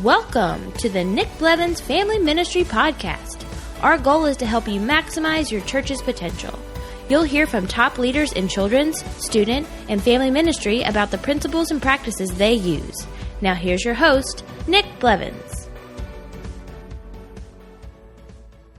Welcome to the Nick Blevins Family Ministry Podcast. Our goal is to help you maximize your church's potential. You'll hear from top leaders in children's, student, and family ministry about the principles and practices they use. Now here's your host, Nick Blevins.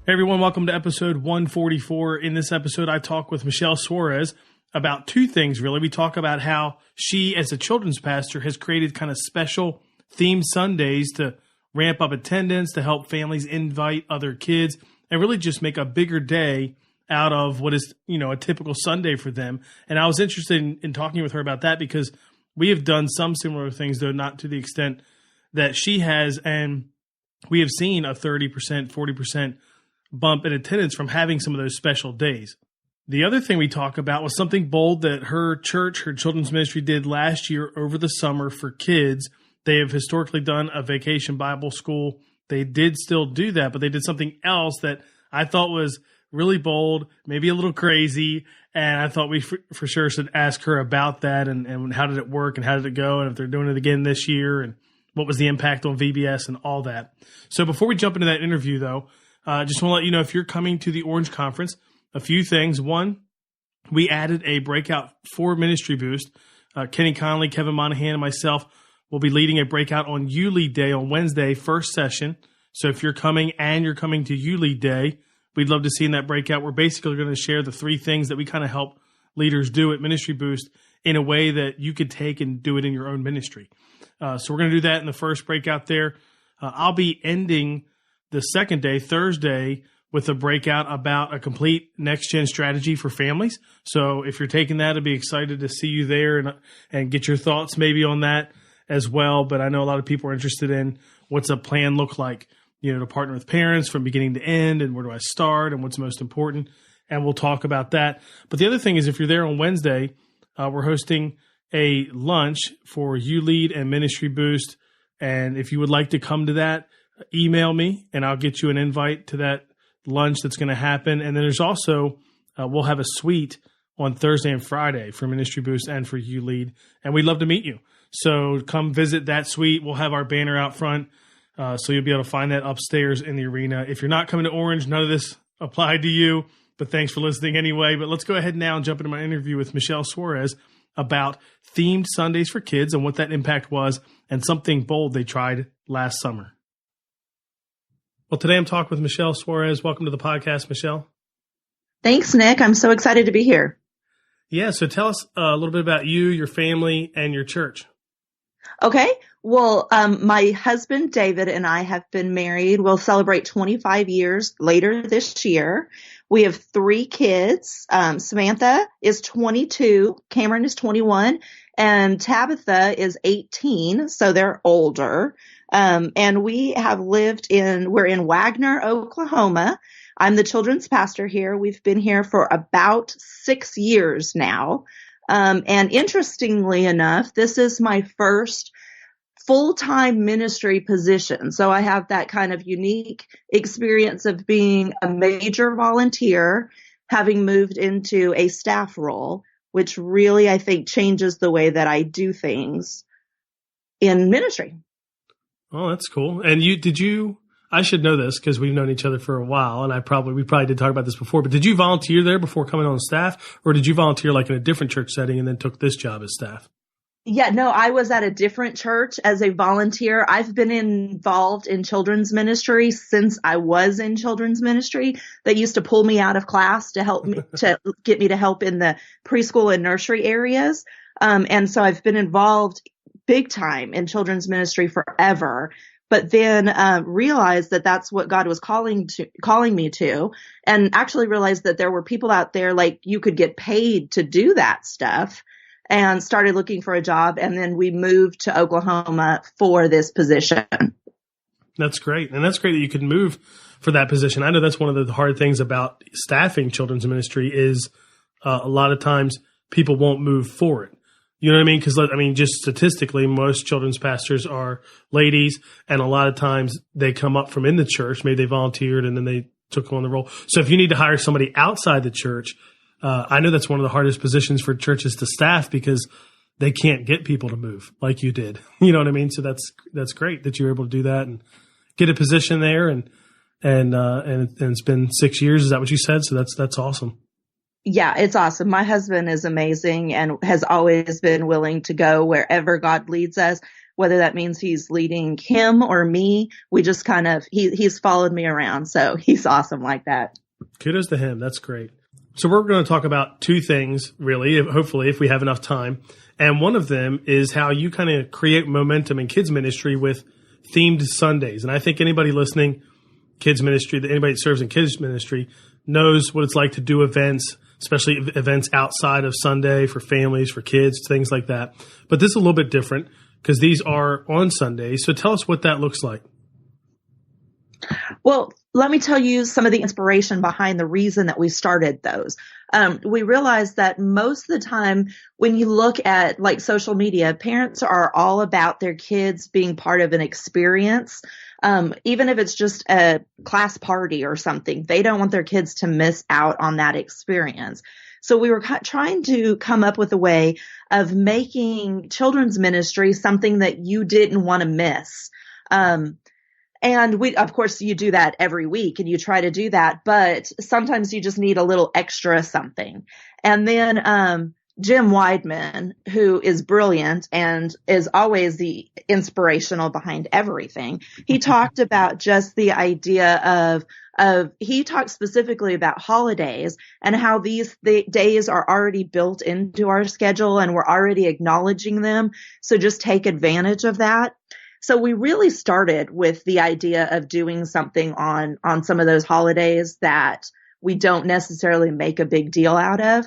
Hey everyone, welcome to episode 144. In this episode, I talk with Michelle Suarez about two things, really. We talk about how she, as a children's pastor, has created kind of special themed Sundays to ramp up attendance, to help families invite other kids, and really just make a bigger day out of what is, a typical Sunday for them. And I was interested in talking with her about that because we have done some similar things, though not to the extent that she has, and we have seen a 30%, 40% bump in attendance from having some of those special days. The other thing we talk about was something bold that her church, her children's ministry, did last year over the summer for kids. They have historically done a vacation Bible school. They did still do that, but they did something else that I thought was really bold, maybe a little crazy, and I thought we for sure should ask her about that and how did it work and how did it go and if they're doing it again this year and what was the impact on VBS and all that. So before we jump into that interview, though, just want to let you know if you're coming to the Orange Conference, a few things. One, we added a breakout for Ministry Boost. Kenny Conley, Kevin Monahan, and myself will be leading a breakout on You Lead Day on Wednesday, first session. So if you're coming and you're coming to You Lead Day, we'd love to see in that breakout. We're basically going to share the three things that we kind of help leaders do at Ministry Boost in a way that you could take and do it in your own ministry. So we're going to do that in the first breakout there. I'll be ending the second day, Thursday, with a breakout about a complete next-gen strategy for families. So if you're taking that, I'd be excited to see you there and get your thoughts maybe on that as well. But I know a lot of people are interested in what's a plan look like, to partner with parents from beginning to end and where do I start and what's most important. And we'll talk about that. But the other thing is if you're there on Wednesday, we're hosting a lunch for You Lead and Ministry Boost. And if you would like to come to that, email me and I'll get you an invite to that lunch that's going to happen. And then there's also, we'll have a suite on Thursday and Friday for Ministry Boost and for You Lead. And we'd love to meet you. So come visit that suite. We'll have our banner out front. So you'll be able to find that upstairs in the arena. If you're not coming to Orange, none of this applied to you, but thanks for listening anyway. But let's go ahead now and jump into my interview with Michelle Suarez about themed Sundays for kids and what that impact was and something bold they tried last summer. Well, today I'm talking with Michelle Suarez. Welcome to the podcast, Michelle. Thanks, Nick. I'm so excited to be here. Yeah, so tell us a little bit about you, your family, and your church. Okay. Well, my husband, David, and I have been married. We'll celebrate 25 years later this year. We have three kids. Samantha is 22, Cameron is 21, and Tabitha is 18, so they're older. And we have we're in Wagner, Oklahoma. I'm the children's pastor here. We've been here for about 6 years now. And interestingly enough, this is my first full-time ministry position. So I have that kind of unique experience of being a major volunteer, having moved into a staff role, which really, I think, changes the way that I do things in ministry. Oh, that's cool. And I should know this because we've known each other for a while, and we probably did talk about this before, but did you volunteer there before coming on staff, or did you volunteer like in a different church setting and then took this job as staff? Yeah, no, I was at a different church as a volunteer. I've been involved in children's ministry since I was in children's ministry. They used to pull me out of class to help me, to get me to help in the preschool and nursery areas. And so I've been involved big time in children's ministry forever. But then realized that that's what God was calling me to, and actually realized that there were people out there like you could get paid to do that stuff, and started looking for a job. And then we moved to Oklahoma for this position. That's great. And that's great that you could move for that position. I know that's one of the hard things about staffing children's ministry is a lot of times people won't move for it. You know what I mean? Because, just statistically, most children's pastors are ladies, and a lot of times they come up from in the church. Maybe they volunteered and then they took on the role. So if you need to hire somebody outside the church, I know that's one of the hardest positions for churches to staff because they can't get people to move like you did. You know what I mean? So that's great that you were able to do that and get a position there, and it's been 6 years. Is that what you said? So that's awesome. Yeah, it's awesome. My husband is amazing and has always been willing to go wherever God leads us, whether that means he's leading him or me. We just he's followed me around. So he's awesome like that. Kudos to him. That's great. So we're going to talk about two things, really, hopefully, if we have enough time. And one of them is how you kind of create momentum in kids ministry with themed Sundays. And I think anybody listening, kids ministry, anybody that serves in kids ministry knows what it's like to do events, especially events outside of Sunday for families, for kids, things like that. But this is a little bit different because these are on Sundays. So tell us what that looks like. Well, let me tell you some of the inspiration behind the reason that we started those. We realized that most of the time when you look at like social media, parents are all about their kids being part of an experience. Even if it's just a class party or something, they don't want their kids to miss out on that experience. So we were trying to come up with a way of making children's ministry something that you didn't want to miss. And of course, you do that every week and you try to do that, but sometimes you just need a little extra something. And then, Jim Weidman, who is brilliant and is always the inspirational behind everything, he talked about just the idea he talked specifically about holidays and how the days are already built into our schedule and we're already acknowledging them. So just take advantage of that. So we really started with the idea of doing something on some of those holidays that we don't necessarily make a big deal out of.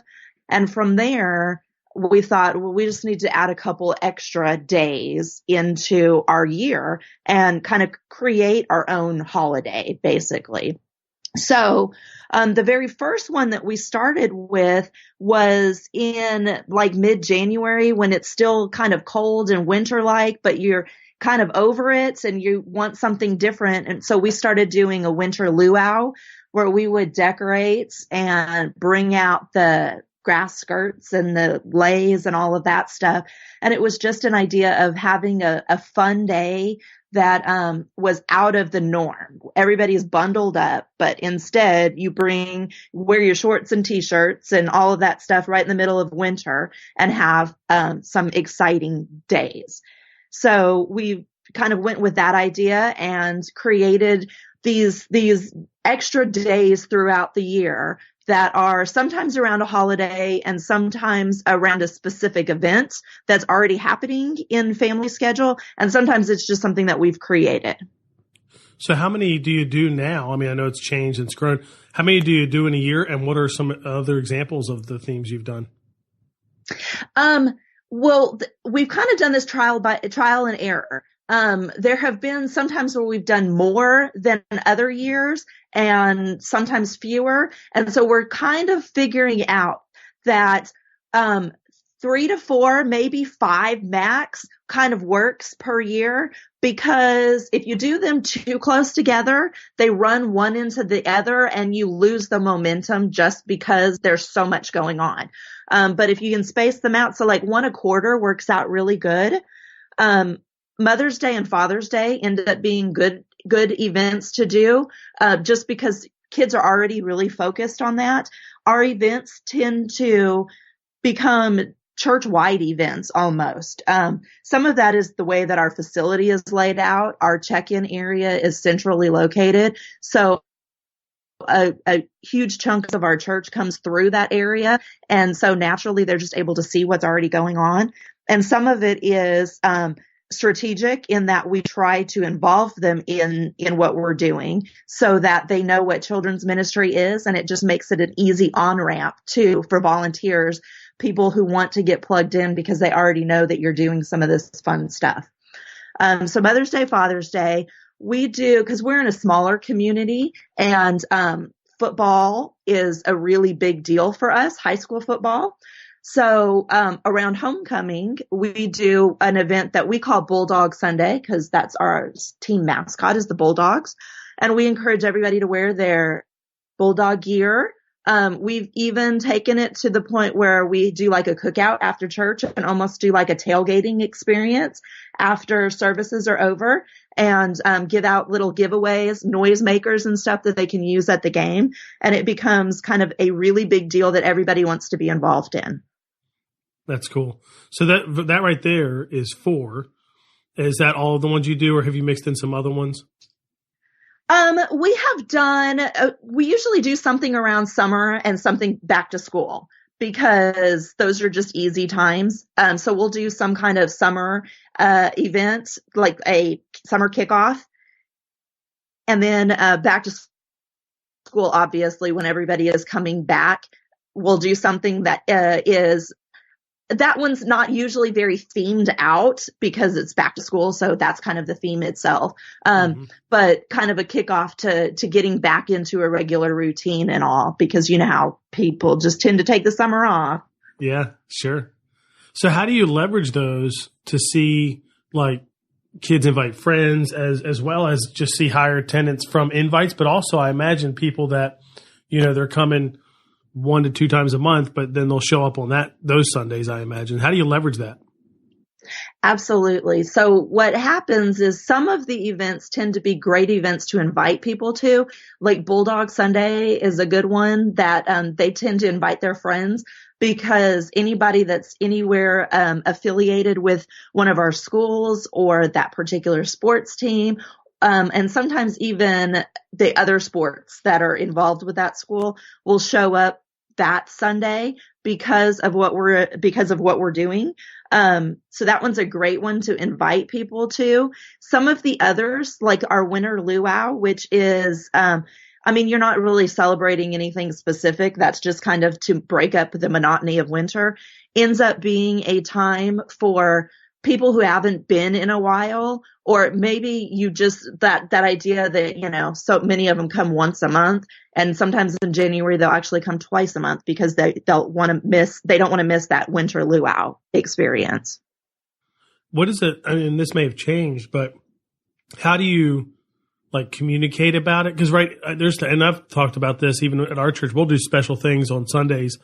And from there, we thought, well, we just need to add a couple extra days into our year and kind of create our own holiday, basically. So, the very first one that we started with was in like mid-January when it's still kind of cold and winter-like, but you're kind of over it and you want something different. And so we started doing a winter luau where we would decorate and bring out the grass skirts and the leis and all of that stuff. And it was just an idea of having a fun day that was out of the norm. Everybody's bundled up, but instead you wear your shorts and t-shirts and all of that stuff right in the middle of winter and have some exciting days. So we kind of went with that idea and created these extra days throughout the year that are sometimes around a holiday and sometimes around a specific event that's already happening in family schedule. And sometimes it's just something that we've created. So how many do you do now? I mean, I know it's changed and it's grown. How many do you do in a year? And what are some other examples of the themes you've done? Well, we've kind of done this trial and error. There have been sometimes where we've done more than other years and sometimes fewer. And so we're kind of figuring out that 3 to 4, maybe 5 max kind of works per year, because if you do them too close together, they run one into the other and you lose the momentum just because there's so much going on. But if you can space them out, so like 1 a quarter works out really good. Mother's Day and Father's Day end up being good events to do, just because kids are already really focused on that. Our events tend to become church-wide events almost. Some of that is the way that our facility is laid out. Our check-in area is centrally located. So a huge chunk of our church comes through that area. And so naturally they're just able to see what's already going on. And some of it is, strategic in that we try to involve them in what we're doing so that they know what children's ministry is. And it just makes it an easy on-ramp too for volunteers, people who want to get plugged in because they already know that you're doing some of this fun stuff. So Mother's Day, Father's Day, we do, because we're in a smaller community and football is a really big deal for us, high school football. So around homecoming, we do an event that we call Bulldog Sunday because that's our team mascot is the Bulldogs. And we encourage everybody to wear their Bulldog gear, We've even taken it to the point where we do like a cookout after church and almost do like a tailgating experience after services are over, and give out little giveaways, noisemakers and stuff that they can use at the game. And it becomes kind of a really big deal that everybody wants to be involved in. That's cool. So that right there is 4. Is that all of the ones you do, or have you mixed in some other ones? We have done, we usually do something around summer and something back to school, because those are just easy times. So we'll do some kind of summer event, like a summer kickoff. And then back to school, obviously, when everybody is coming back, we'll do something that that one's not usually very themed out because it's back to school. So that's kind of the theme itself. But kind of a kickoff to getting back into a regular routine and all, because you know how people just tend to take the summer off. Yeah, sure. So how do you leverage those to see like kids invite friends as well as just see higher attendance from invites? But also I imagine people that, they're coming 1 to 2 times a month, but then they'll show up on those Sundays, I imagine. How do you leverage that? Absolutely. So what happens is some of the events tend to be great events to invite people to, like Bulldog Sunday is a good one that they tend to invite their friends, because anybody that's anywhere affiliated with one of our schools or that particular sports team, and sometimes even the other sports that are involved with that school will show up that Sunday because of what we're doing. So that one's a great one to invite people to. Some of the others, like our winter luau, which is, you're not really celebrating anything specific. That's just kind of to break up the monotony of winter, ends up being a time for people who haven't been in a while, or maybe you just that idea that, so many of them come once a month, and sometimes in January they'll actually come twice a month because they don't want to miss that winter luau experience. What is it? I mean, this may have changed, but how do you communicate about it? Because and I've talked about this even at our church. We'll do special things on Sundays,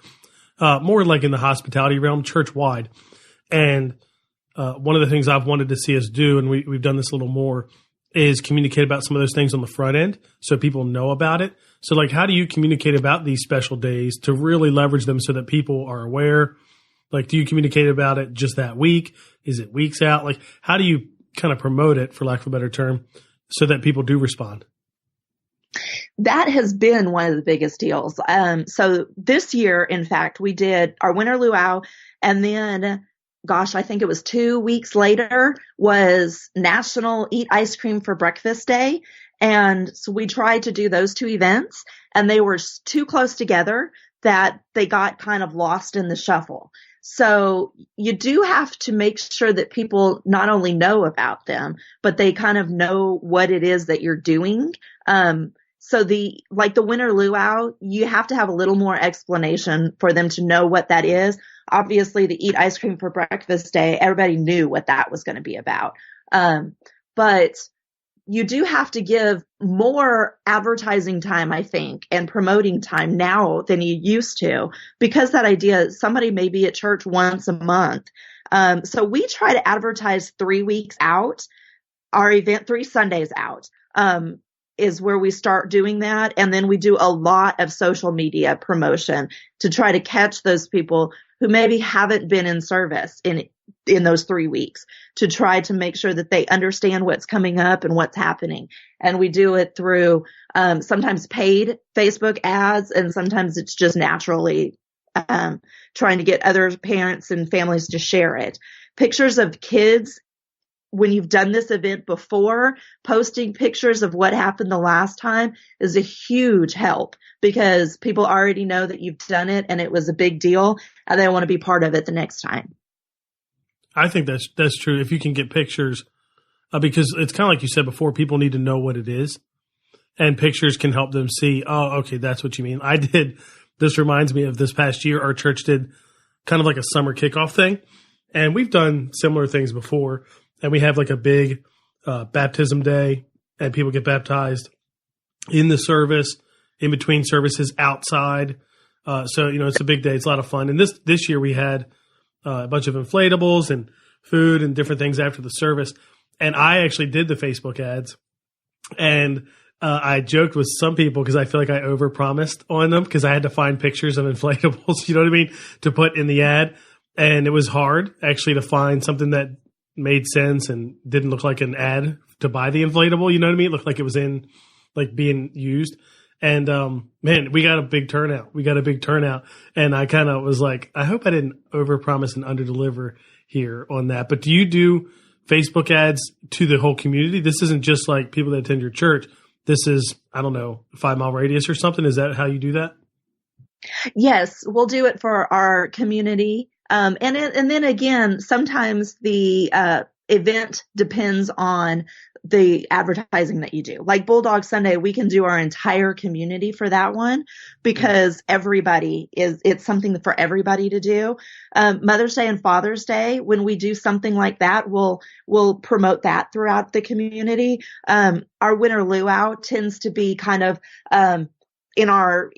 more like in the hospitality realm, church wide, and one of the things I've wanted to see us do, and we've done this a little more, is communicate about some of those things on the front end so people know about it. So how do you communicate about these special days to really leverage them so that people are aware? Do you communicate about it just that week? Is it weeks out? How do you kind of promote it, for lack of a better term, so that people do respond? That has been one of the biggest deals. So this year, in fact, we did our winter luau, and then I think it was 2 weeks later was National Eat Ice Cream for Breakfast Day. And so we tried to do those 2 events, and they were too close together that they got kind of lost in the shuffle. So you do have to make sure that people not only know about them, but they kind of know what it is that you're doing. So the winter luau, you have to have a little more explanation for them to know what that is. Obviously, the Eat Ice Cream for Breakfast Day, everybody knew what that was going to be about. But you do have to give more advertising time, I think, and promoting time now than you used to, because that idea, somebody may be at church once a month. So we try to advertise 3 weeks out. Our event 3 Sundays out is where we start doing that. And then we do a lot of social media promotion to try to catch those people who maybe haven't been in service in those 3 weeks, to try to make sure that they understand what's coming up and what's happening. And we do it through sometimes paid Facebook ads, and sometimes it's just naturally trying to get other parents and families to share it. Pictures of kids, when you've done this event before, posting pictures of what happened the last time is a huge help, because people already know that you've done it and it was a big deal, and they want to be part of it the next time. I think that's true. If you can get pictures, because it's kind of like you said before, people need to know what it is, and pictures can help them see, oh, okay, that's what you mean. This reminds me of this past year, our church did kind of like a summer kickoff thing, and we've done similar things before. And we have a big baptism day, and people get baptized in the service, in between services, outside. So, it's a big day. It's a lot of fun. And this year we had a bunch of inflatables and food and different things after the service. And I actually did the Facebook ads. And I joked with some people because I feel like I overpromised on them because I had to find pictures of inflatables, you know what I mean, to put in the ad. And it was hard actually to find something that made sense and didn't look like an ad to buy the inflatable. You know what I mean? It looked like it was being used. And, man, we got a big turnout. And I kind of was like, I hope I didn't overpromise and underdeliver here on that. But do you do Facebook ads to the whole community? This isn't just like people that attend your church. This is, I don't know, 5-mile radius or something. Is that how you do that? Yes, we'll do it for our community. And then again, sometimes the event depends on the advertising that you do. Like Bulldog Sunday, we can do our entire community for that one because it's something for everybody to do. Mother's Day and Father's Day, when we do something like that, we'll promote that throughout the community. Our winter luau tends to be kind of in our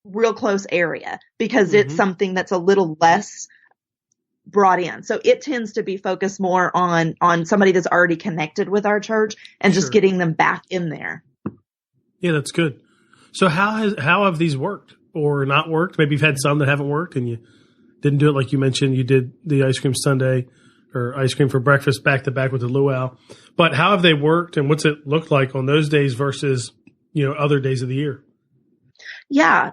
real close area because it's something that's a little less brought in. So it tends to be focused more on somebody that's already connected with our church and just getting them back in there. Yeah, that's good. So how have these worked or not worked? Maybe you've had some that haven't worked and you didn't do it like you mentioned. You did the ice cream sundae or ice cream for breakfast back to back with the luau. But how have they worked and what's it looked like on those days versus, other days of the year? Yeah,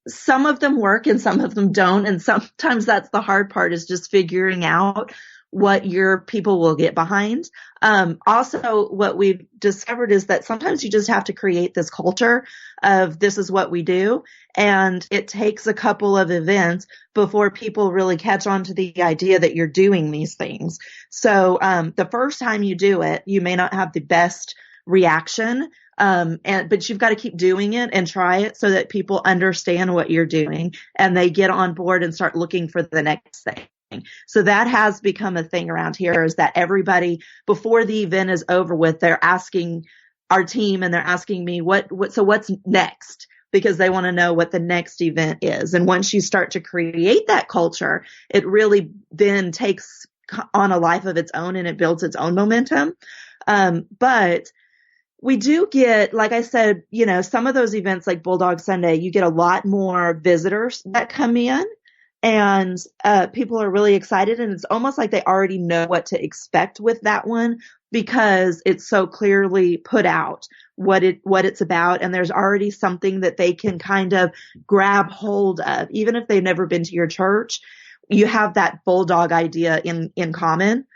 some of them work and some of them don't. And sometimes that's the hard part is just figuring out what your people will get behind. Also, what we've discovered is that sometimes you just have to create this culture of this is what we do. And it takes a couple of events before people really catch on to the idea that you're doing these things. So the first time you do it, you may not have the best reaction. But you've got to keep doing it and try it so that people understand what you're doing and they get on board and start looking for the next thing. So that has become a thing around here is that everybody before the event is over with, they're asking our team and they're asking me so what's next? Because they want to know what the next event is. And once you start to create that culture, it really then takes on a life of its own and it builds its own momentum. But we do get, like I said, some of those events like Bulldog Sunday, you get a lot more visitors that come in and people are really excited. And it's almost like they already know what to expect with that one because it's so clearly put out what it's about. And there's already something that they can kind of grab hold of. Even if they've never been to your church, you have that Bulldog idea in common.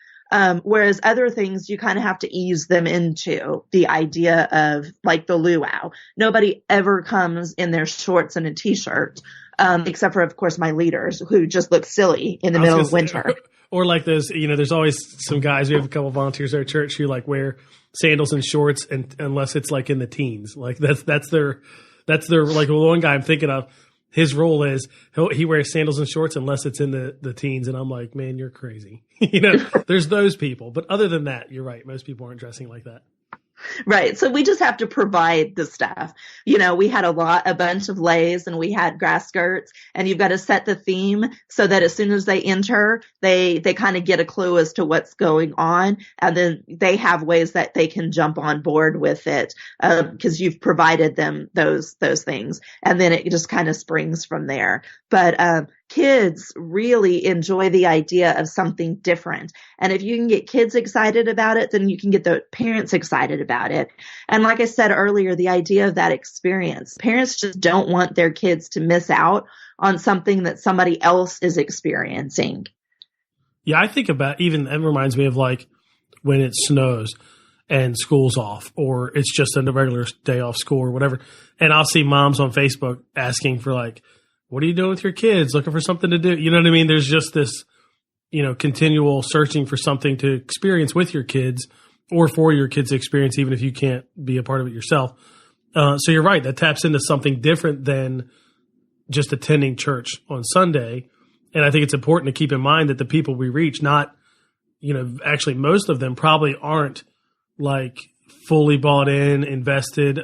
Whereas other things, you kind of have to ease them into the idea of like the luau. Nobody ever comes in their shorts and a t-shirt, except for, of course, my leaders who just look silly in the middle of winter. Or like those, there's always some guys, we have a couple of volunteers at our church who like wear sandals and shorts and unless it's like in the teens, like that's their like one guy I'm thinking of. His role is he wears sandals and shorts unless it's in the teens. And I'm like, man, you're crazy. There's those people. But other than that, you're right. Most people aren't dressing like that. Right. So we just have to provide the stuff. We had a bunch of leis and we had grass skirts and you've got to set the theme so that as soon as they enter, they kind of get a clue as to what's going on. And then they have ways that they can jump on board with it, because you've provided them those things. And then it just kind of springs from there. But, kids really enjoy the idea of something different. And if you can get kids excited about it, then you can get the parents excited about it. And like I said earlier, the idea of that experience, parents just don't want their kids to miss out on something that somebody else is experiencing. Yeah, I think about it reminds me of like when it snows and school's off or it's just a regular day off school or whatever. And I'll see moms on Facebook asking for like, what are you doing with your kids? Looking for something to do. You know what I mean? There's just this, continual searching for something to experience with your kids or for your kids' experience, even if you can't be a part of it yourself. So you're right. That taps into something different than just attending church on Sunday. And I think it's important to keep in mind that the people we reach, actually most of them probably aren't like fully bought in, invested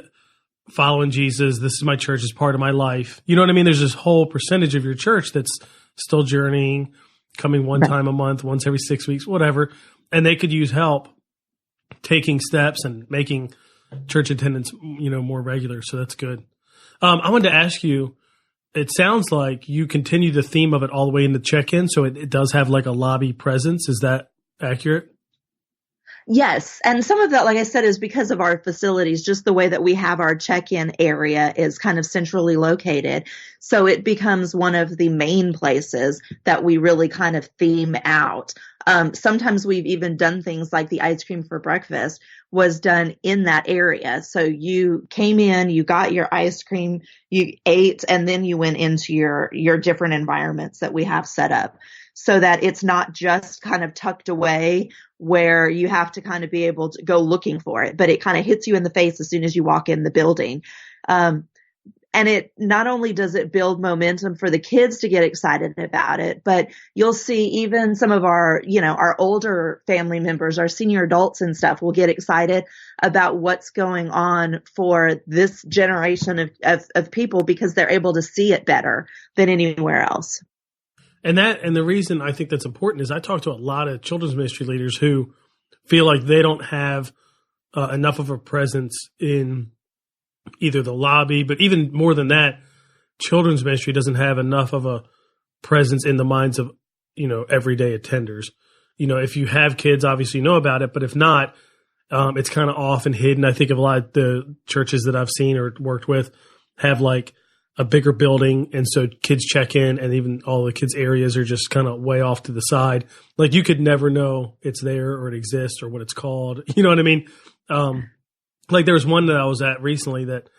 following Jesus. This is my church, is part of my life. You know what I mean? There's this whole percentage of your church that's still journeying, coming one time a month, once every 6 weeks, whatever. And they could use help taking steps and making church attendance, more regular. So that's good. I wanted to ask you, it sounds like you continue the theme of it all the way into check-in. So it does have like a lobby presence. Is that accurate? Yes. And some of that, like I said, is because of our facilities, just the way that we have our check-in area is kind of centrally located. So it becomes one of the main places that we really kind of theme out. Sometimes we've even done things like the ice cream for breakfast was done in that area. So you came in, you got your ice cream, you ate, and then you went into your different environments that we have set up, so that it's not just kind of tucked away where you have to kind of be able to go looking for it, but it kind of hits you in the face as soon as you walk in the building. And it not only does it build momentum for the kids to get excited about it, but you'll see even some of our older family members, our senior adults and stuff will get excited about what's going on for this generation of people, because they're able to see it better than anywhere else. And the reason I think that's important is I talk to a lot of children's ministry leaders who feel like they don't have enough of a presence in either the lobby, but even more than that, children's ministry doesn't have enough of a presence in the minds of, everyday attenders. If you have kids, obviously you know about it, but if not, it's kind of off and hidden. I think of a lot of the churches that I've seen or worked with have like a bigger building, and so kids check in, and even all the kids' areas are just kind of way off to the side. Like you could never know it's there or it exists or what it's called. You know what I mean? Like there was one that I was at recently that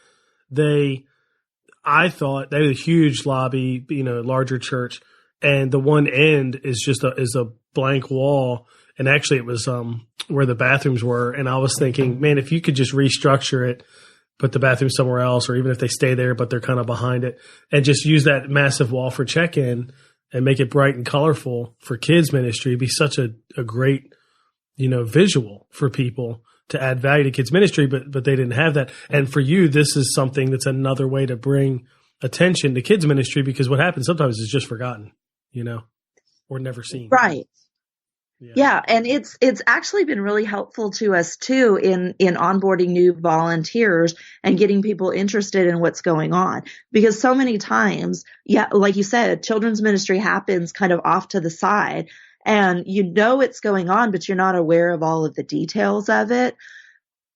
I thought they had a huge lobby, larger church, and the one end is just a blank wall. And actually it was where the bathrooms were. And I was thinking, man, if you could just restructure it, put the bathroom somewhere else, or even if they stay there, but they're kind of behind it, and just use that massive wall for check-in and make it bright and colorful for kids ministry, it'd be such a great, visual for people to add value to kids ministry, but they didn't have that. And for you, this is something that's another way to bring attention to kids ministry, because what happens sometimes is just forgotten, or never seen. Right. Yeah. And it's actually been really helpful to us too in onboarding new volunteers and getting people interested in what's going on, because so many times, like you said, children's ministry happens kind of off to the side, and it's going on, but you're not aware of all of the details of it.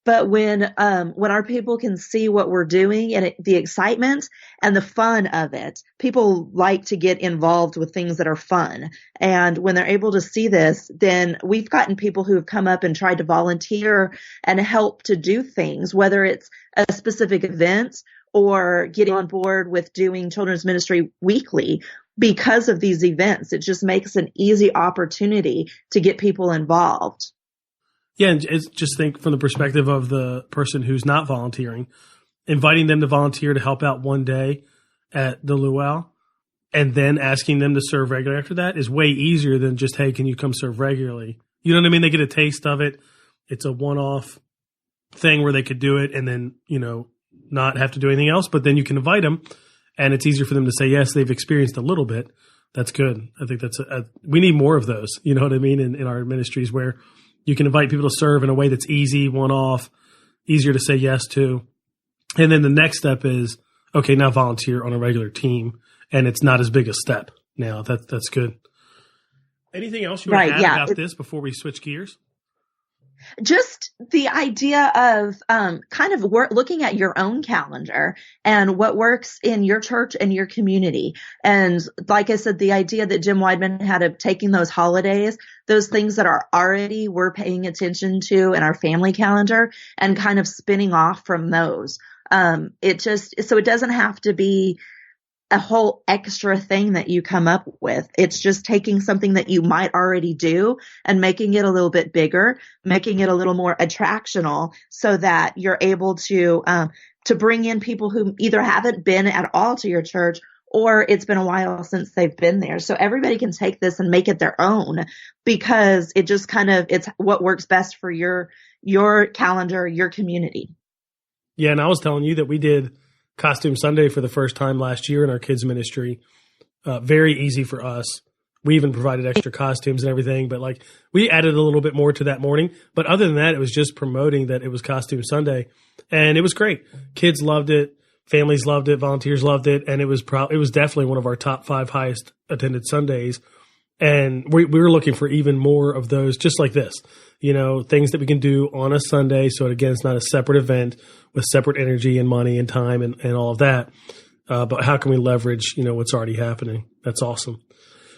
But when our people can see what we're doing and the excitement and the fun of it, people like to get involved with things that are fun. And when they're able to see this, then we've gotten people who have come up and tried to volunteer and help to do things, whether it's a specific event or getting on board with doing children's ministry weekly. Because of these events, it just makes an easy opportunity to get people involved. Yeah, and just think from the perspective of the person who's not volunteering, inviting them to volunteer to help out one day at the luau, and then asking them to serve regularly after that is way easier than just, hey, can you come serve regularly? You know what I mean? They get a taste of it. It's a one-off thing where they could do it and then, not have to do anything else, but then you can invite them, and it's easier for them to say, yes, they've experienced a little bit. That's good. I think that's we need more of those, you know what I mean, in our ministries, where you can invite people to serve in a way that's easy, one-off, easier to say yes to. And then the next step is, okay, now volunteer on a regular team, and it's not as big a step now. That's good. Anything else you want to add about this before we switch gears? Just the idea of kind of looking at your own calendar and what works in your church and your community. And like I said, the idea that Jim Weidman had of taking those holidays, those things that are already we're paying attention to in our family calendar, and kind of spinning off from those. So it doesn't have to be a whole extra thing that you come up with. It's just taking something that you might already do and making it a little bit bigger, making it a little more attractional, so that you're able to bring in people who either haven't been at all to your church, or it's been a while since they've been there. So everybody can take this and make it their own, because it just it's what works best for your calendar, your community. Yeah, and I was telling you that we did Costume Sunday for the first time last year in our kids ministry. Very easy for us. We even provided extra costumes and everything, but like we added a little bit more to that morning. But other than that, it was just promoting that it was Costume Sunday, and it was great. Kids loved it, families loved it, volunteers loved it, and it was definitely one of our top 5 highest attended Sundays. And we were looking for even more of those, just like this, things that we can do on a Sunday. So again, it's not a separate event with separate energy and money and time and all of that. But how can we leverage, what's already happening? That's awesome.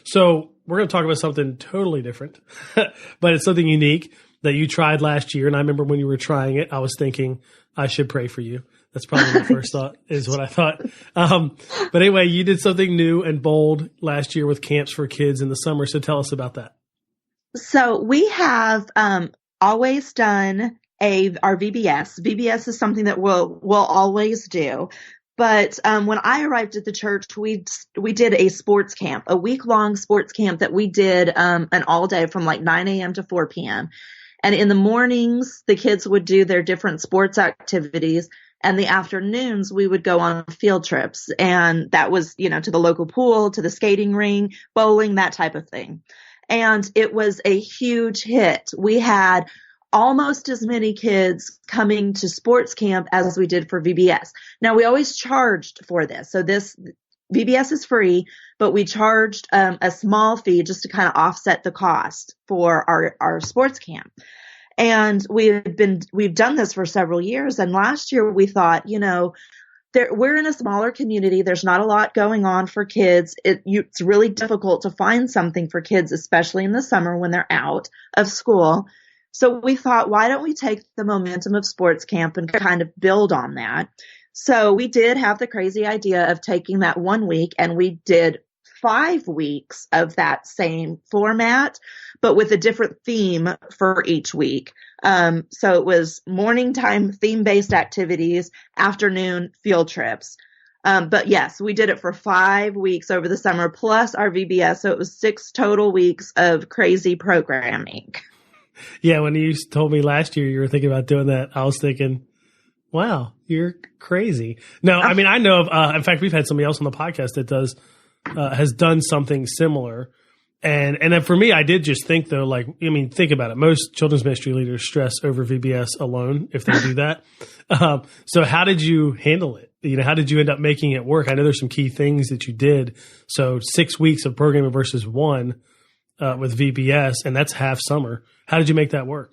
So we're going to talk about something totally different, but it's something unique that you tried last year. And I remember when you were trying it, I was thinking I should pray for you. That's probably my first thought is what I thought. But anyway, you did something new and bold last year with camps for kids in the summer. So tell us about that. So we have always done our VBS. VBS is something that we'll always do. But when I arrived at the church, we did a sports camp, a week-long sports camp that we did an all day from like 9 a.m. to 4 p.m. And in the mornings, the kids would do their different sports activities. And the afternoons, we would go on field trips. And that was, to the local pool, to the skating ring, bowling, that type of thing. And it was a huge hit. We had almost as many kids coming to sports camp as we did for VBS. Now, we always charged for this. So this VBS is free, but we charged a small fee just to kind of offset the cost for our sports camp. And we've done this for several years. And last year we thought, we're in a smaller community. There's not a lot going on for kids. It's really difficult to find something for kids, especially in the summer when they're out of school. So we thought, why don't we take the momentum of sports camp and kind of build on that? So we did have the crazy idea of taking that 1 week, and we did 5 weeks of that same format, but with a different theme for each week. So it was morning time theme-based activities, afternoon field trips. But yes, we did it for 5 weeks over the summer, plus our VBS. So it was 6 total weeks of crazy programming. Yeah, when you told me last year you were thinking about doing that, I was thinking, wow, you're crazy. No, I mean, I know of, in fact, we've had somebody else on the podcast that has done something similar. And then for me, I did just think though, think about it. Most children's ministry leaders stress over VBS alone if they do that. So how did you handle it? How did you end up making it work? I know there's some key things that you did. So 6 weeks of programming versus 1 with VBS, and that's half summer. How did you make that work?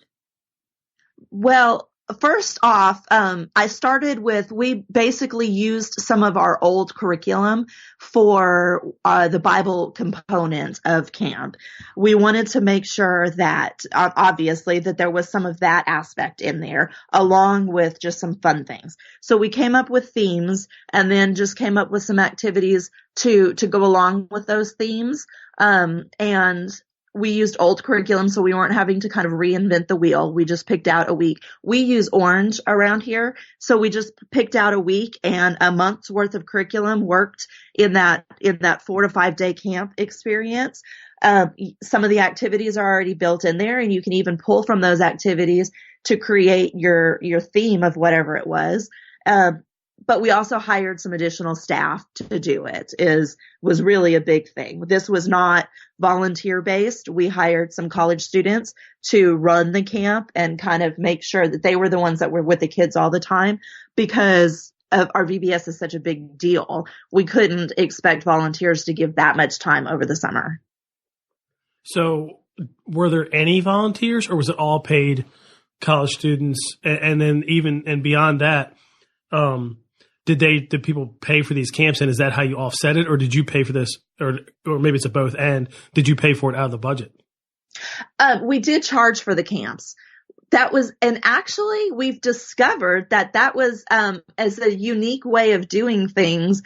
Well, first off, I started with, we basically used some of our old curriculum for the Bible component of camp. We wanted to make sure that, obviously, that there was some of that aspect in there, along with just some fun things. So we came up with themes and then just came up with some activities to go along with those themes. And we used old curriculum, so we weren't having to kind of reinvent the wheel. We just picked out a week. We use Orange around here, so we just picked out a week, and a month's worth of curriculum worked in that 4 to 5 day camp experience. Some of the activities are already built in there, and you can even pull from those activities to create your theme of whatever it was. But we also hired some additional staff to do it. Was really a big thing. This was not volunteer based. We hired some college students to run the camp and kind of make sure that they were the ones that were with the kids all the time, because of our VBS is such a big deal. We couldn't expect volunteers to give that much time over the summer. So were there any volunteers, or was it all paid college students? And then even and beyond that, did people pay for these camps, and is that how you offset it, or did you pay for this, or maybe it's a both and? Did you pay for it out of the budget? We did charge for the camps. And actually we've discovered that was as a unique way of doing things.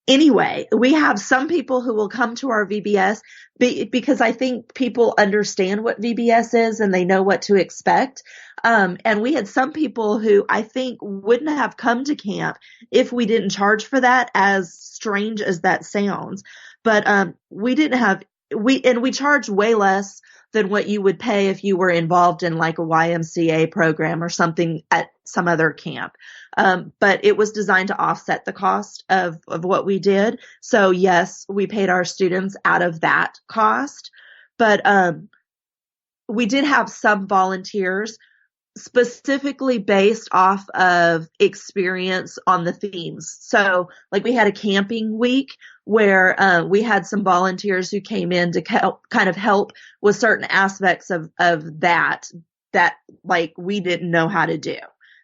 Anyway, we have some people who will come to our VBS because I think people understand what VBS is and they know what to expect. And we had some people who I think wouldn't have come to camp if we didn't charge for that, as strange as that sounds. But we charge way less than what you would pay if you were involved in like a YMCA program or something at some other camp. But it was designed to offset the cost of what we did. So yes, we paid our students out of that cost, but we did have some volunteers specifically based off of experience on the themes. So like we had a camping week where we had some volunteers who came in to kind of help with certain aspects of that like we didn't know how to do.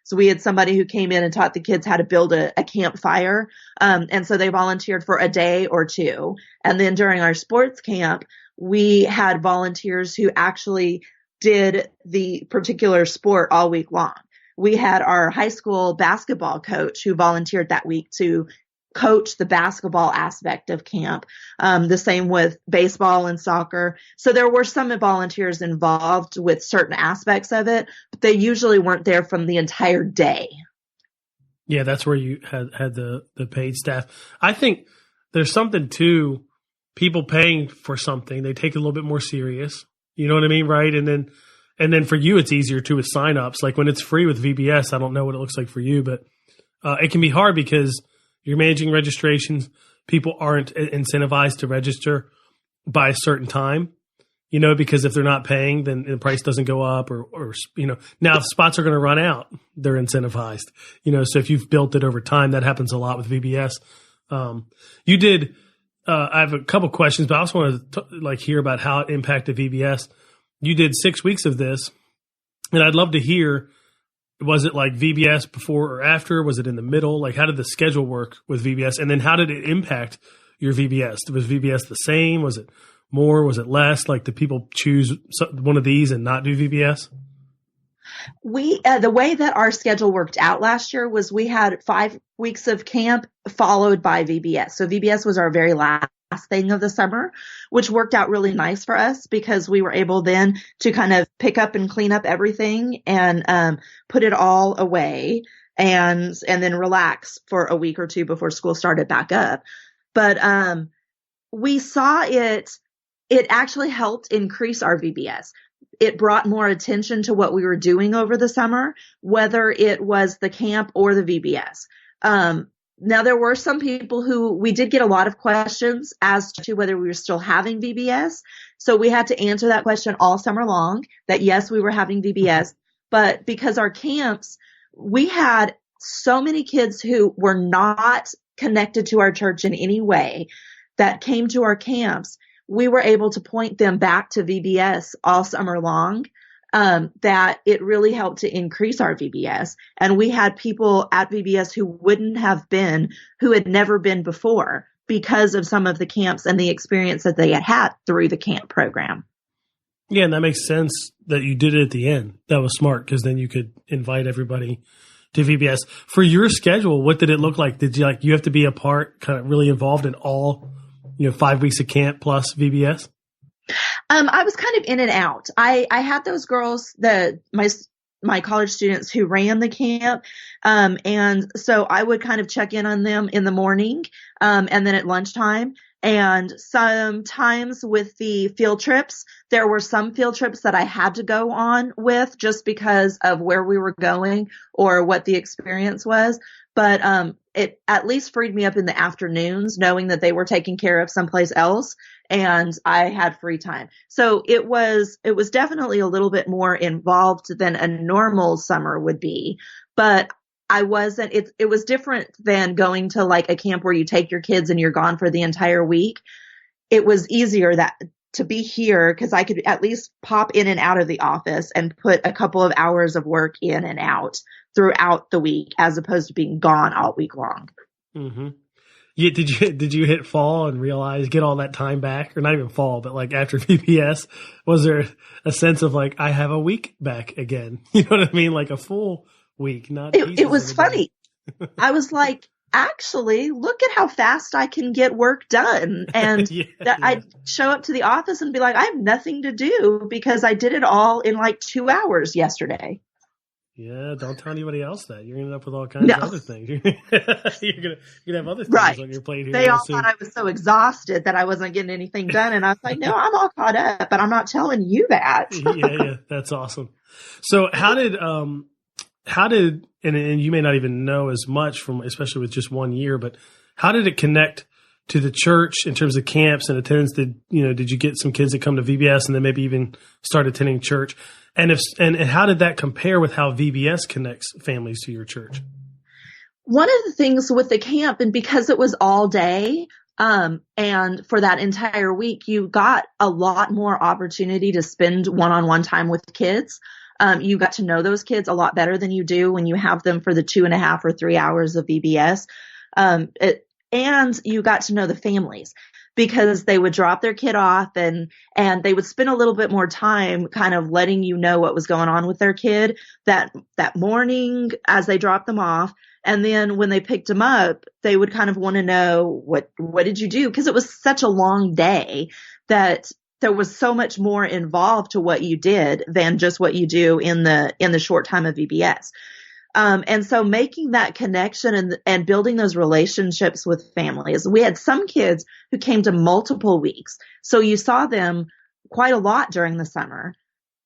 So we had somebody who came in and taught the kids how to build a campfire. And so they volunteered for a day or two. And then during our sports camp, we had volunteers who actually did the particular sport all week long. We had our high school basketball coach who volunteered that week to coach the basketball aspect of camp. The same with baseball and soccer. So there were some volunteers involved with certain aspects of it, but they usually weren't there from the entire day. Yeah, that's where you had the paid staff. I think there's something to people paying for something. They take it a little bit more serious. You know what I mean? Right. And then for you, it's easier too with signups. Like when it's free with VBS, I don't know what it looks like for you, but it can be hard because you're managing registrations. People aren't incentivized to register by a certain time, you know, because if they're not paying, then the price doesn't go up or, you know, now if spots are going to run out, they're incentivized, you know, so if you've built it over time, that happens a lot with VBS. You did, I have a couple questions, but I also want to hear about how it impacted VBS. You did 6 weeks of this, and I'd love to hear, was it like VBS before or after? Was it in the middle? Like, how did the schedule work with VBS? And then how did it impact your VBS? Was VBS the same? Was it more? Was it less? Like, did people choose one of these and not do VBS? The way that our schedule worked out last year was we had 5 weeks of camp followed by VBS. So VBS was our very last thing of the summer, which worked out really nice for us because we were able then to kind of pick up and clean up everything and put it all away and then relax for a week or two before school started back up. But we saw it actually helped increase our VBS. It brought more attention to what we were doing over the summer, whether it was the camp or the VBS. Now, there were some people who we did get a lot of questions as to whether we were still having VBS. So we had to answer that question all summer long, that yes, we were having VBS. But because our camps, we had so many kids who were not connected to our church in any way that came to our camps, we were able to point them back to VBS all summer long, that it really helped to increase our VBS. And we had people at VBS who had never been before because of some of the camps and the experience that they had had through the camp program. Yeah, and that makes sense that you did it at the end. That was smart because then you could invite everybody to VBS. For your schedule, what did it look like? Did you have to be a part, kind of really involved in all 5 weeks of camp plus VBS? I was kind of in and out. I had those girls, my college students who ran the camp. And so I would kind of check in on them in the morning, and then at lunchtime. And sometimes with the field trips, there were some field trips that I had to go on with just because of where we were going or what the experience was. But it at least freed me up in the afternoons knowing that they were taken care of someplace else and I had free time. So it was definitely a little bit more involved than a normal summer would be. But it was different than going to like a camp where you take your kids and you're gone for the entire week. It was easier to be here because I could at least pop in and out of the office and put a couple of hours of work in and out throughout the week as opposed to being gone all week long. Mm-hmm. Yeah, did you hit fall and realize, get all that time back? Or not even fall, but like after VBS, was there a sense of like, I have a week back again? You know what I mean? Like a full week, not it was funny. I was like, actually, look at how fast I can get work done. And I'd show up to the office and be like, I have nothing to do because I did it all in like 2 hours yesterday. Yeah, don't tell anybody else that. You're going to end up with all kinds of other things. You're going to have other things on your plate here. They all thought I was so exhausted that I wasn't getting anything done. And I was like, no, I'm all caught up, but I'm not telling you that. Yeah. That's awesome. So how did, and you may not even know as much from, especially with just 1 year, but how did it connect to the church in terms of camps and attendance? Did you get some kids that come to VBS and then maybe even start attending church? And how did that compare with how VBS connects families to your church? One of the things with the camp, and because it was all day, and for that entire week, you got a lot more opportunity to spend one-on-one time with kids. You got to know those kids a lot better than you do when you have them for the 2.5 or 3 hours of VBS. And you got to know the families, because they would drop their kid off and they would spend a little bit more time kind of letting you know what was going on with their kid that morning as they dropped them off. And then when they picked them up, they would kind of want to know, what did you do? Because it was such a long day that there was so much more involved to what you did than just what you do in the short time of VBS. And so making that connection and building those relationships with families. We had some kids who came to multiple weeks. So you saw them quite a lot during the summer.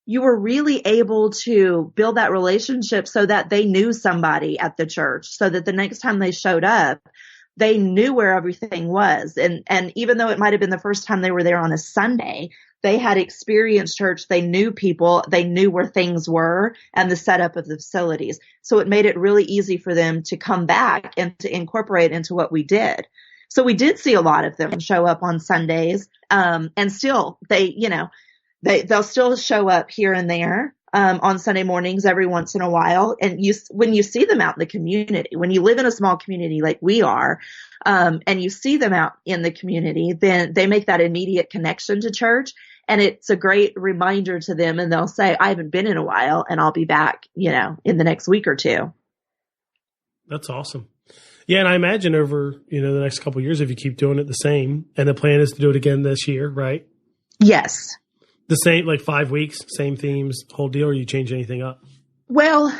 You were really able to build that relationship so that they knew somebody at the church, so that the next time they showed up, they knew where everything was. And even though it might have been the first time they were there on a Sunday, they had experienced church. They knew people. They knew where things were and the setup of the facilities. So it made it really easy for them to come back and to incorporate into what we did. So we did see a lot of them show up on Sundays. And still they'll still show up here and there, on Sunday mornings every once in a while. And when you see them out in the community, when you live in a small community like we are, and you see them out in the community, then they make that immediate connection to church. And it's a great reminder to them. And they'll say, I haven't been in a while and I'll be back, in the next week or two. That's awesome. Yeah. And I imagine over, the next couple of years, if you keep doing it the same, and the plan is to do it again this year, right? Yes. The same, like 5 weeks, same themes, whole deal, or you change anything up? Well,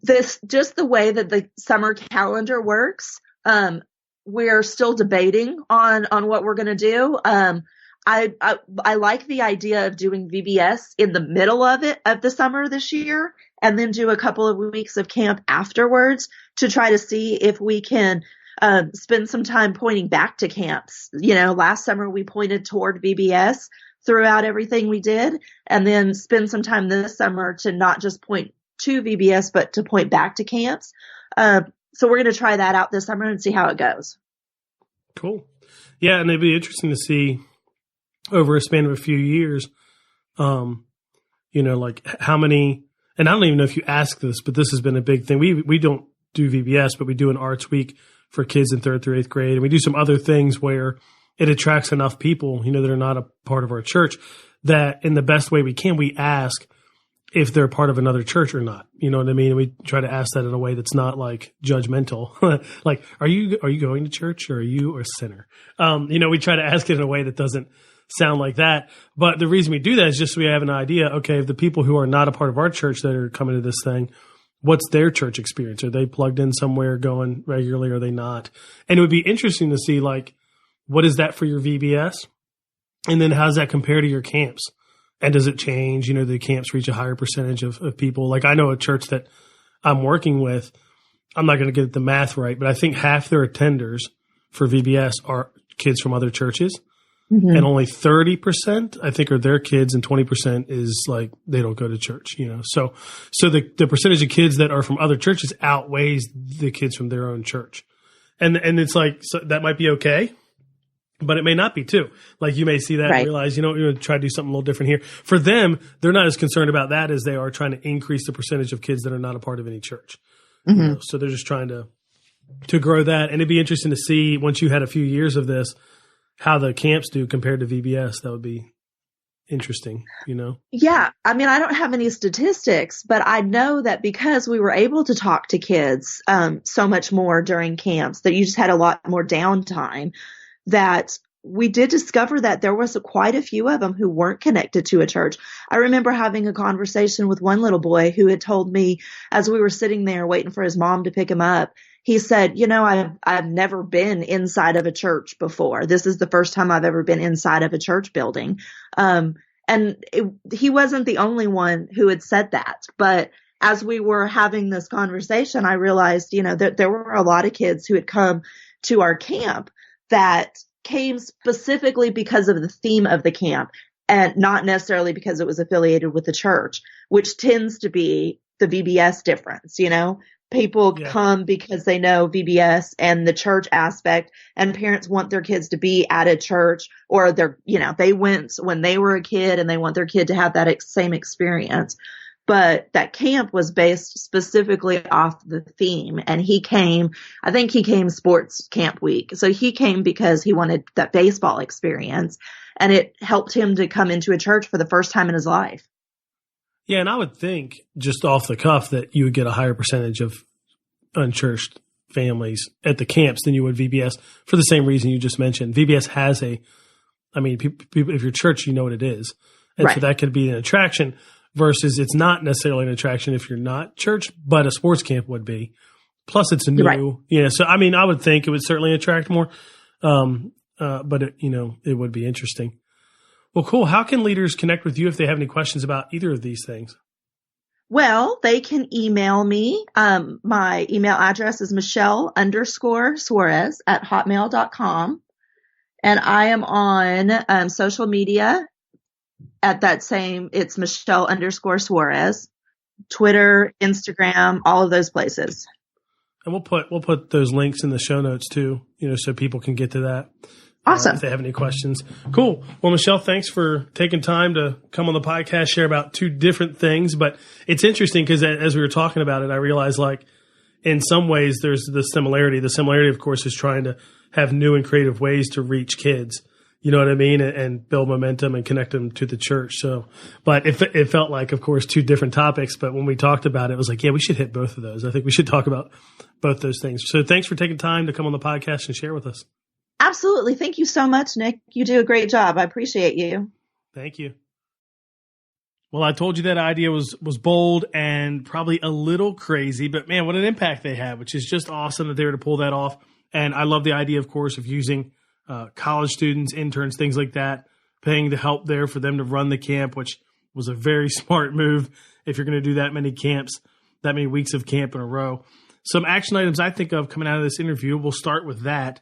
just the way that the summer calendar works, we're still debating on what we're going to do. I like the idea of doing VBS in the middle of the summer this year, and then do a couple of weeks of camp afterwards to try to see if we can spend some time pointing back to camps. Last summer we pointed toward VBS throughout everything we did, and then spend some time this summer to not just point to VBS, but to point back to camps. So we're going to try that out this summer and see how it goes. Cool. Yeah. And it'd be interesting to see over a span of a few years, like how many, and I don't even know if you ask this, but this has been a big thing. We don't do VBS, but we do an arts week for kids in 3rd through 8th grade. And we do some other things where it attracts enough people, that are not a part of our church, that in the best way we can, we ask if they're part of another church or not. You know what I mean? And we try to ask that in a way that's not like judgmental. Like, are you going to church, or are you a sinner? We try to ask it in a way that doesn't sound like that. But the reason we do that is just so we have an idea. Okay, if the people who are not a part of our church that are coming to this thing, what's their church experience? Are they plugged in somewhere, going regularly? Or are they not? And it would be interesting to see, like, what is that for your VBS? And then how does that compare to your camps? And does it change? Do the camps reach a higher percentage of people? Like, I know a church that I'm working with, I'm not going to get the math right, but I think half their attenders for VBS are kids from other churches. Mm-hmm. And only 30%, I think, are their kids, and 20% is like they don't go to church, So the percentage of kids that are from other churches outweighs the kids from their own church. And it's like, so that might be okay, but it may not be too. Like, you may see that and realize, you're going to try to do something a little different here. For them, they're not as concerned about that as they are trying to increase the percentage of kids that are not a part of any church. Mm-hmm. So they're just trying to grow that. And it'd be interesting to see, once you had a few years of this, how the camps do compared to VBS. That would be interesting, Yeah. I mean, I don't have any statistics, but I know that because we were able to talk to kids so much more during camps, that you just had a lot more downtime, that we did discover that there was quite a few of them who weren't connected to a church. I remember having a conversation with one little boy who had told me as we were sitting there waiting for his mom to pick him up, he said, I've never been inside of a church before. This is the first time I've ever been inside of a church building. He wasn't the only one who had said that, but as we were having this conversation, I realized, that there were a lot of kids who had come to our camp that came specifically because of the theme of the camp and not necessarily because it was affiliated with the church, which tends to be the VBS difference. People come because they know VBS and the church aspect, and parents want their kids to be at a church, or they went when they were a kid and they want their kid to have that same experience. But that camp was based specifically off the theme. And I think he came sports camp week. So he came because he wanted that baseball experience, and it helped him to come into a church for the first time in his life. Yeah. And I would think just off the cuff that you would get a higher percentage of unchurched families at the camps than you would VBS for the same reason you just mentioned. VBS has people, if you're church, you know what it is. And right. So that could be an attraction. Versus it's not necessarily an attraction if you're not church, but a sports camp would be. Plus it's new. Right. Yeah. So, I would think it would certainly attract more. But it would be interesting. Well, cool. How can leaders connect with you if they have any questions about either of these things? Well, they can email me. My email address is Michelle_Suarez@hotmail.com. And I am on social media at that same, it's Michelle_Suarez, Twitter, Instagram, all of those places. And we'll put those links in the show notes too, so people can get to that. Awesome. If they have any questions. Cool. Well, Michelle, thanks for taking time to come on the podcast, share about two different things. But it's interesting because as we were talking about it, I realized in some ways there's the similarity. The similarity, of course, is trying to have new and creative ways to reach kids. You know what I mean? And build momentum and connect them to the church. So, but it felt like, of course, two different topics. But when we talked about it, it was like, yeah, we should hit both of those. I think we should talk about both those things. So thanks for taking time to come on the podcast and share with us. Absolutely. Thank you so much, Nick. You do a great job. I appreciate you. Thank you. Well, I told you that idea was bold and probably a little crazy, but man, what an impact they had, which is just awesome that they were to pull that off. And I love the idea, of course, of using college students, interns, things like that, paying the help there for them to run the camp, which was a very smart move if you're going to do that many camps, that many weeks of camp in a row. Some action items I think of coming out of this interview, we'll start with that.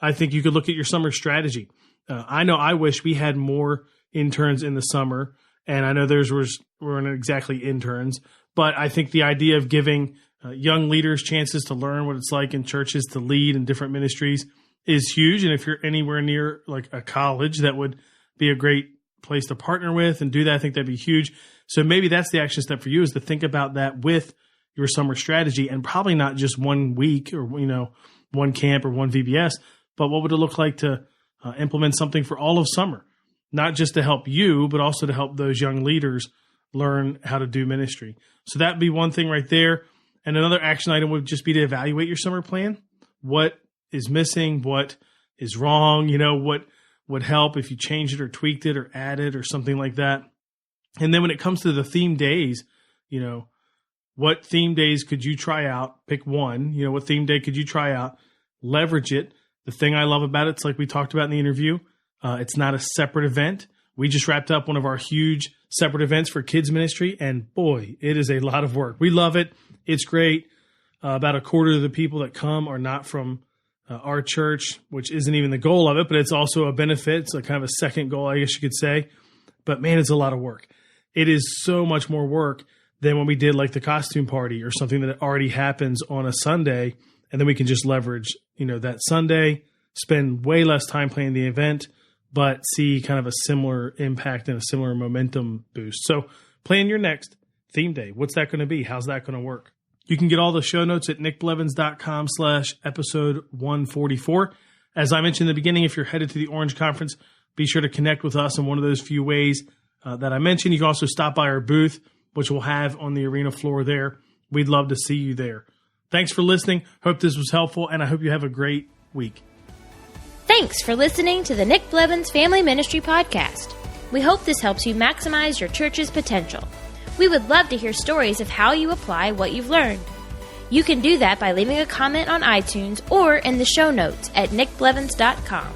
I think you could look at your summer strategy. I know I wish we had more interns in the summer, and I know weren't exactly interns, but I think the idea of giving young leaders chances to learn what it's like in churches to lead in different ministries is huge. And if you're anywhere near like a college, that would be a great place to partner with and do that. I think that'd be huge. So maybe that's the action step for you, is to think about that with your summer strategy, and probably not just 1 week or, one camp or one VBS, but what would it look like to implement something for all of summer, not just to help you, but also to help those young leaders learn how to do ministry. So that'd be one thing right there. And another action item would just be to evaluate your summer plan. What is missing? What is wrong? What would help if you changed it or tweaked it or added or something like that. And then when it comes to the theme days, what theme days could you try out? Pick one. What theme day could you try out? Leverage it. The thing I love about it's like we talked about in the interview, it's not a separate event. We just wrapped up one of our huge separate events for kids ministry, and boy, it is a lot of work. We love it. It's great. About a quarter of the people that come are not from our church, which isn't even the goal of it, but it's also a benefit. It's a kind of a second goal, I guess you could say. But man, it's a lot of work. It is so much more work than when we did like the costume party or something that already happens on a Sunday, and then we can just leverage, that Sunday, spend way less time planning the event, but see kind of a similar impact and a similar momentum boost. So plan your next theme day. What's that going to be? How's that going to work? You can get all the show notes at nickblevins.com/episode 144. As I mentioned in the beginning, if you're headed to the Orange Conference, be sure to connect with us in one of those few ways that I mentioned. You can also stop by our booth, which we'll have on the arena floor there. We'd love to see you there. Thanks for listening. Hope this was helpful, and I hope you have a great week. Thanks for listening to the Nick Blevins Family Ministry Podcast. We hope this helps you maximize your church's potential. We would love to hear stories of how you apply what you've learned. You can do that by leaving a comment on iTunes or in the show notes at nickblevins.com.